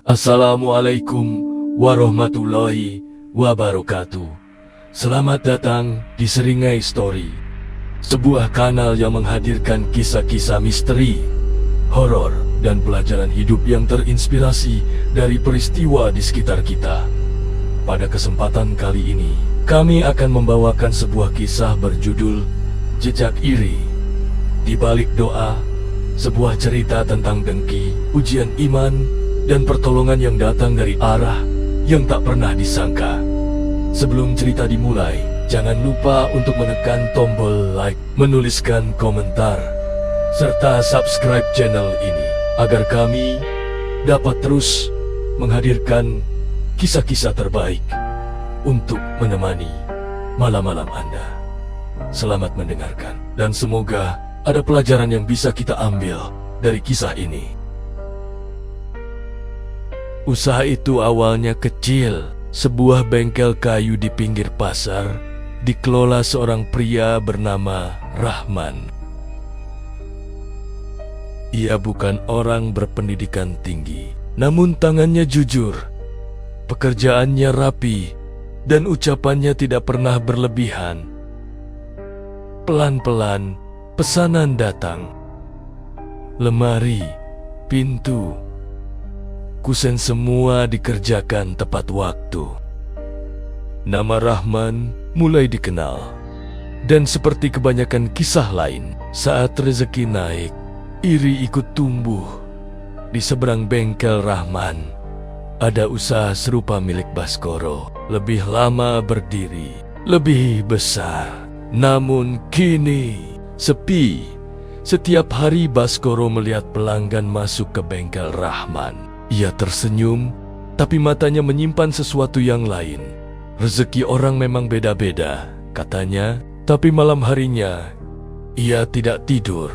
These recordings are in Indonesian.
Assalamualaikum warahmatullahi wabarakatuh. Selamat datang di Seringai Story, sebuah kanal yang menghadirkan kisah-kisah misteri, horor, dan pelajaran hidup yang terinspirasi dari peristiwa di sekitar kita. Pada kesempatan kali ini, kami akan membawakan sebuah kisah berjudul Jejak Iri. Di balik doa, sebuah cerita tentang dengki, ujian iman, dan pertolongan yang datang dari arah yang tak pernah disangka. Sebelum cerita dimulai, jangan lupa untuk menekan tombol like, menuliskan komentar, serta subscribe channel ini agar kami dapat terus menghadirkan kisah-kisah terbaik untuk menemani malam-malam Anda. Selamat mendengarkan, dan semoga ada pelajaran yang bisa kita ambil dari kisah ini. Usaha itu awalnya kecil, sebuah bengkel kayu di pinggir pasar, dikelola seorang pria bernama Rahman. Ia bukan orang berpendidikan tinggi, namun tangannya jujur, pekerjaannya rapi, dan ucapannya tidak pernah berlebihan. Pelan-pelan, pesanan datang. Lemari, pintu, kusen semua dikerjakan tepat waktu. Nama Rahman mulai dikenal. Dan seperti kebanyakan kisah lain, saat rezeki naik, iri ikut tumbuh. Di seberang bengkel Rahman, ada usaha serupa milik Baskoro. Lebih lama berdiri, lebih besar. Namun kini, sepi. Setiap hari Baskoro melihat pelanggan masuk ke bengkel Rahman. Ia tersenyum, tapi matanya menyimpan sesuatu yang lain. Rezeki orang memang beda-beda, katanya, tapi malam harinya, ia tidak tidur.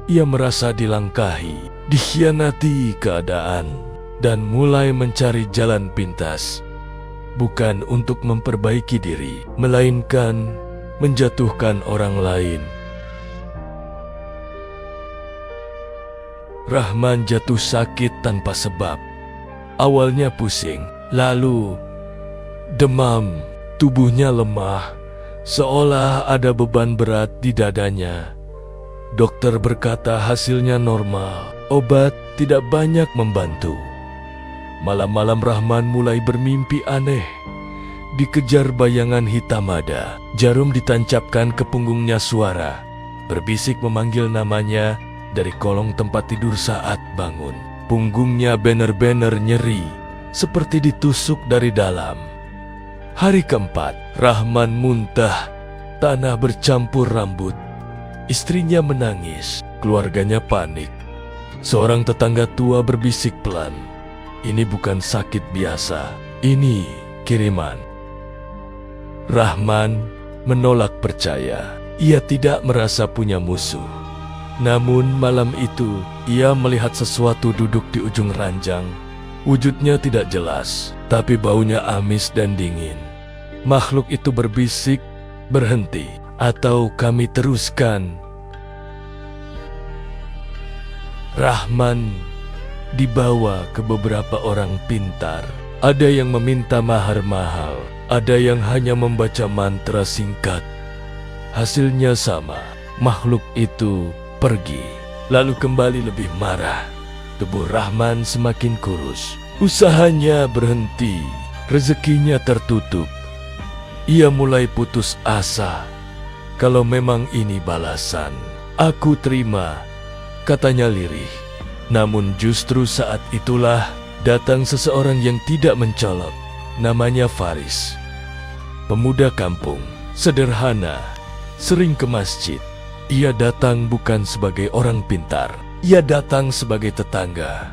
Ia merasa dilangkahi, dikhianati keadaan, dan mulai mencari jalan pintas. Bukan untuk memperbaiki diri, melainkan menjatuhkan orang lain. Rahman jatuh sakit tanpa sebab. Awalnya pusing, lalu demam, tubuhnya lemah, seolah ada beban berat di dadanya. Dokter berkata hasilnya normal, obat tidak banyak membantu. Malam-malam Rahman mulai bermimpi aneh. Dikejar bayangan hitam ada, jarum ditancapkan ke punggungnya suara, berbisik memanggil namanya dari kolong tempat tidur saat bangun. Punggungnya benar-benar nyeri, seperti ditusuk dari dalam. Hari keempat, Rahman muntah, tanah bercampur rambut. Istrinya menangis, keluarganya panik. Seorang tetangga tua berbisik pelan, "Ini bukan sakit biasa, ini kiriman." Rahman menolak percaya. Ia tidak merasa punya musuh. Namun malam itu, ia melihat sesuatu duduk di ujung ranjang. Wujudnya tidak jelas, tapi baunya amis dan dingin. Makhluk itu berbisik, "Berhenti, atau kami teruskan." Rahman dibawa ke beberapa orang pintar. Ada yang meminta mahar mahal, ada yang hanya membaca mantra singkat. Hasilnya sama, makhluk itu pergi, lalu kembali lebih marah. Tubuh Rahman semakin kurus. Usahanya berhenti, rezekinya tertutup. Ia mulai putus asa. Kalau memang ini balasan, aku terima, katanya lirih. Namun justru saat itulah datang seseorang yang tidak mencolok. Namanya Faris. Pemuda kampung, sederhana, sering ke masjid. Ia datang bukan sebagai orang pintar, ia datang sebagai tetangga.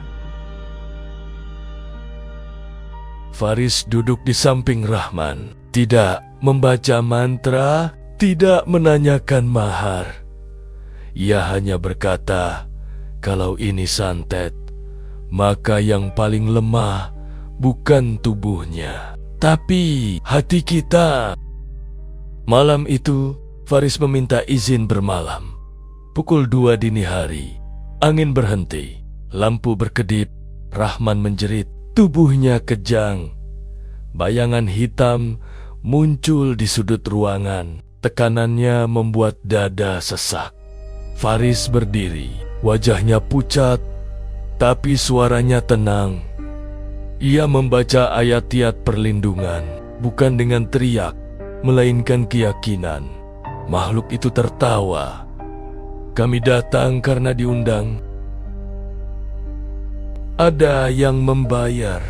Faris duduk di samping Rahman, tidak membaca mantra, tidak menanyakan mahar. Ia hanya berkata, "Kalau ini santet, maka yang paling lemah bukan tubuhnya, tapi hati kita." Malam itu, Faris meminta izin bermalam. Pukul 2 dini hari, angin berhenti, lampu berkedip, Rahman menjerit, Tubuhnya kejang. Bayangan hitam muncul di sudut ruangan. Tekanannya membuat dada sesak. Faris berdiri, wajahnya pucat, tapi suaranya tenang. Ia membaca ayat-ayat perlindungan, bukan dengan teriak, melainkan keyakinan. Makhluk itu tertawa. Kami datang karena diundang. Ada yang membayar.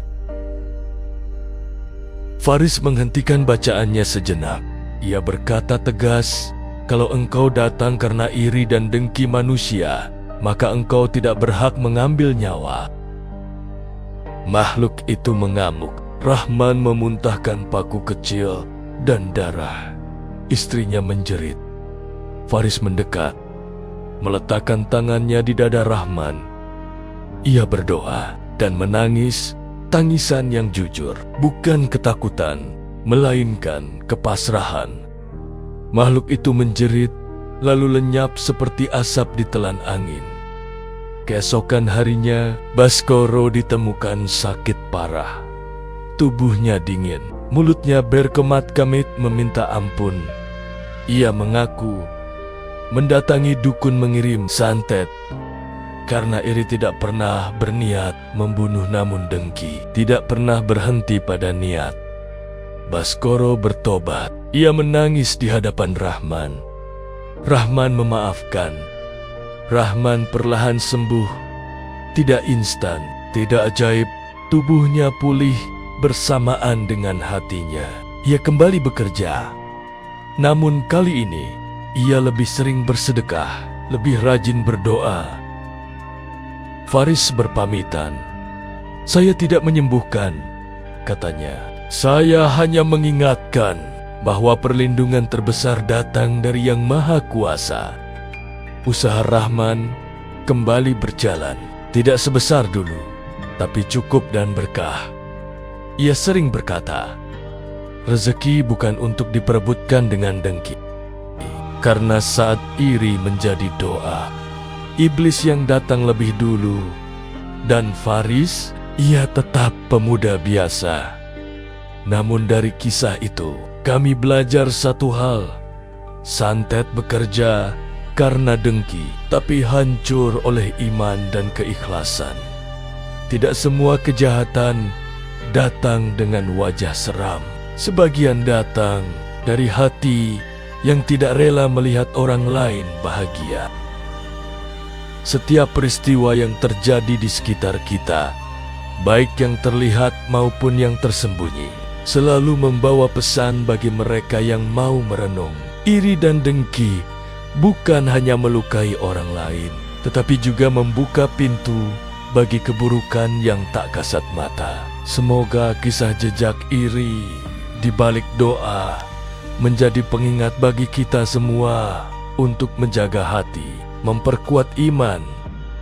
Faris menghentikan bacaannya sejenak. Ia berkata tegas, kalau engkau datang karena iri dan dengki manusia, maka engkau tidak berhak mengambil nyawa. Makhluk itu mengamuk. Rahman memuntahkan paku kecil dan darah. Istrinya menjerit. Faris mendekat, meletakkan tangannya di dada Rahman. Ia berdoa dan menangis, tangisan yang jujur, bukan ketakutan, melainkan kepasrahan. Makhluk itu menjerit, lalu lenyap seperti asap ditelan angin. Keesokan harinya, Baskoro ditemukan sakit parah. Tubuhnya dingin, mulutnya berkemat-kemit meminta ampun. Ia mengaku mendatangi dukun mengirim santet. Karena iri tidak pernah berniat membunuh, namun dengki tidak pernah berhenti pada niat. Baskoro bertobat. Ia menangis di hadapan Rahman. Rahman memaafkan. Rahman perlahan sembuh. Tidak instan, tidak ajaib. Tubuhnya pulih bersamaan dengan hatinya. Ia kembali bekerja. Namun kali ini, ia lebih sering bersedekah, lebih rajin berdoa. Faris berpamitan. Saya tidak menyembuhkan, katanya. Saya hanya mengingatkan bahwa perlindungan terbesar datang dari Yang Maha Kuasa. Usaha Rahman kembali berjalan. Tidak sebesar dulu, tapi cukup dan berkah. Ia sering berkata, rezeki bukan untuk diperebutkan dengan dengki. Karena saat iri menjadi doa, iblis yang datang lebih dulu, dan Faris, ia tetap pemuda biasa. Namun dari kisah itu, kami belajar satu hal. Santet bekerja karena dengki, tapi hancur oleh iman dan keikhlasan. Tidak semua kejahatan datang dengan wajah seram. Sebagian datang dari hati yang tidak rela melihat orang lain bahagia. Setiap peristiwa yang terjadi di sekitar kita, baik yang terlihat maupun yang tersembunyi, selalu membawa pesan bagi mereka yang mau merenung. Iri dan dengki bukan hanya melukai orang lain, tetapi juga membuka pintu bagi keburukan yang tak kasat mata. Semoga kisah jejak iri di balik doa menjadi pengingat bagi kita semua untuk menjaga hati, memperkuat iman,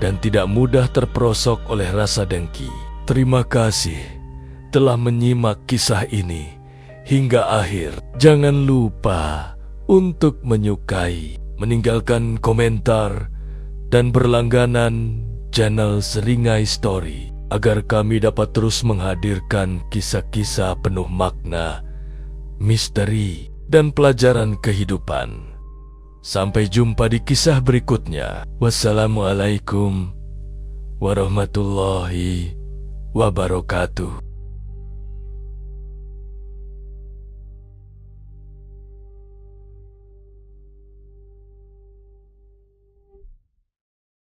dan tidak mudah terperosok oleh rasa dengki. Terima kasih telah menyimak kisah ini hingga akhir. Jangan lupa untuk menyukai, meninggalkan komentar, dan berlangganan channel Seringai Story agar kami dapat terus menghadirkan kisah-kisah penuh makna, misteri, dan pelajaran kehidupan. Sampai jumpa di kisah berikutnya. Wassalamualaikum warahmatullahi wabarakatuh.